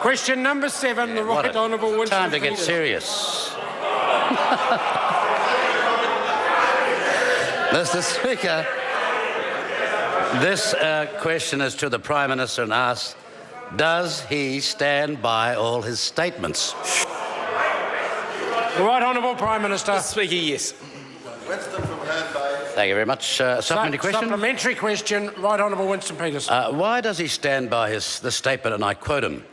Question number 7, the Right Honourable Winston. Time to get serious. Mr. Speaker, this question is to the Prime Minister and asks, does he stand by all his statements? The Right Honourable Prime Minister. Mr. Speaker, yes. Thank you very much. Supplementary question. Supplementary question, Right Honourable Winston Peters. Why does he stand by the statement, and I quote him,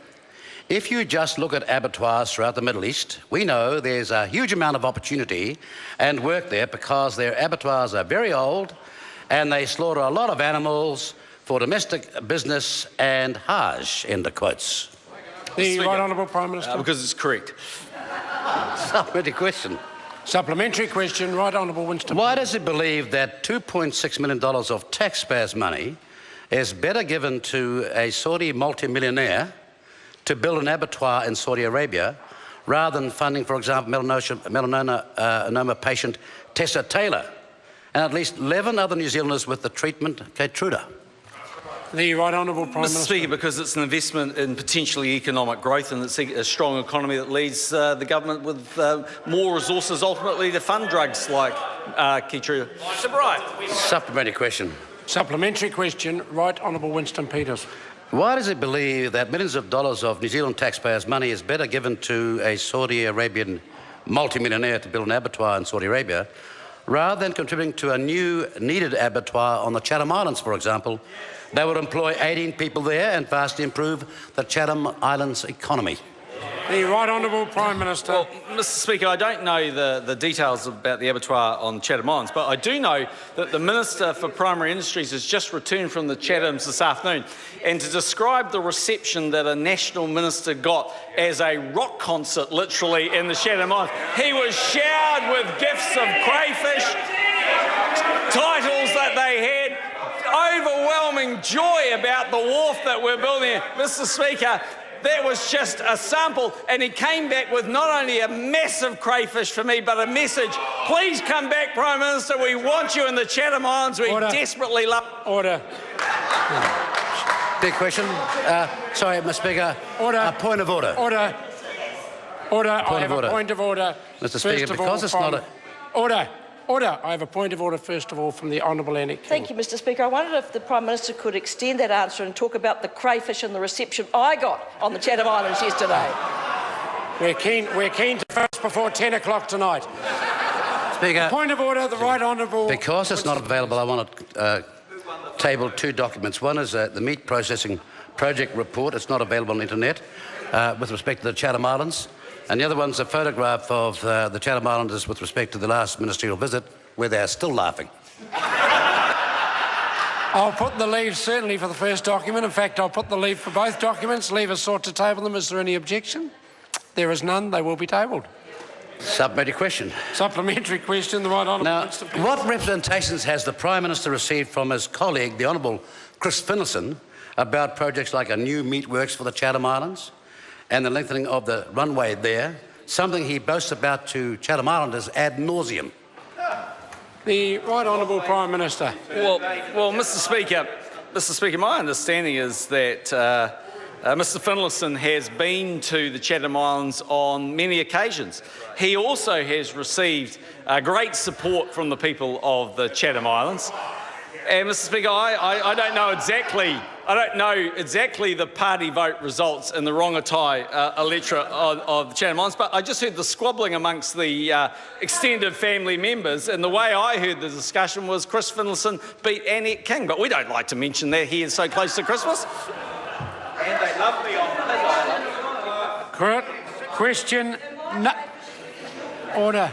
"If you just look at abattoirs throughout the Middle East, we know there's a huge amount of opportunity and work there because their abattoirs are very old and they slaughter a lot of animals for domestic business and Hajj," end of quotes. The Right Honourable Prime Minister. Because it's correct. Supplementary question. Supplementary question, Right Honourable Winston. Why does he believe that $2.6 million of taxpayers' money is better given to a Saudi multimillionaire to build an abattoir in Saudi Arabia rather than funding, for example, melanoma patient Tessa Taylor and at least 11 other New Zealanders with the treatment Keytruda? The Right Honourable Prime Minister. Mr. Speaker, because it's an investment in potentially economic growth and it's a strong economy that leaves the government with more resources ultimately to fund drugs like Keytruda. Supplementary question. Supplementary question, Right Honourable Winston Peters. Why does he believe that millions of dollars of New Zealand taxpayers' money is better given to a Saudi Arabian multimillionaire to build an abattoir in Saudi Arabia rather than contributing to a new needed abattoir on the Chatham Islands, for example? They would employ 18 people there and vastly improve the Chatham Islands economy. The Right Honourable Prime Minister. Well, Mr. Speaker, I don't know the details about the abattoir on Chatham Islands, but I do know that the Minister for Primary Industries has just returned from the Chathams this afternoon, and to describe the reception that a national minister got as a rock concert, literally, in the Chatham Islands, he was showered with gifts of crayfish, titles that they had, overwhelming joy about the wharf that we're building here. Mr. Speaker, that was just a sample, and he came back with not only a massive crayfish for me, but a message. Please come back, Prime Minister. We want you in the Chatham Islands. We desperately love... Order. Big question. Sorry, Mr. Speaker. Order. A point of order. Order. Order. Point I have of order. a point of order. Mr. Speaker, because it's not a... Order. Order. I have a point of order, first of all, from the Honourable Annie King. Thank you, Mr. Speaker. I wondered if the Prime Minister could extend that answer and talk about the crayfish and the reception I got on the Chatham Islands yesterday. We're keen to finish before 10 o'clock tonight. Speaker. Point of order, the Right Honourable... Because it's not available, I want to table two documents. One is the meat processing project report. It's not available on the internet with respect to the Chatham Islands. And the other one's a photograph of the Chatham Islanders with respect to the last ministerial visit, where they're still laughing. I'll put the leave certainly for the first document. In fact, I'll put the leave for both documents. Leave us sought to table them. Is there any objection? There is none. They will be tabled. Supplementary question. Supplementary question, the Right Honourable Now, Winston Peters. what representations has the Prime Minister received from his colleague, the Honourable Chris Finlayson, about projects like a new meatworks for the Chatham Islands and the lengthening of the runway there, something he boasts about to Chatham Islanders ad nauseum? The Right Honourable Prime Minister. Well, Mr. Speaker, my understanding is that Mr. Finlayson has been to the Chatham Islands on many occasions. He also has received great support from the people of the Chatham Islands. And Mr. Speaker, I don't know exactly the party vote results in the Rongotai electorate of the Chatham Islands, but I just heard the squabbling amongst the extended family members, and the way I heard the discussion was Chris Finlayson beat Annette King, but we don't like to mention that he is so close to Christmas. And they love me on his island. Question. Order.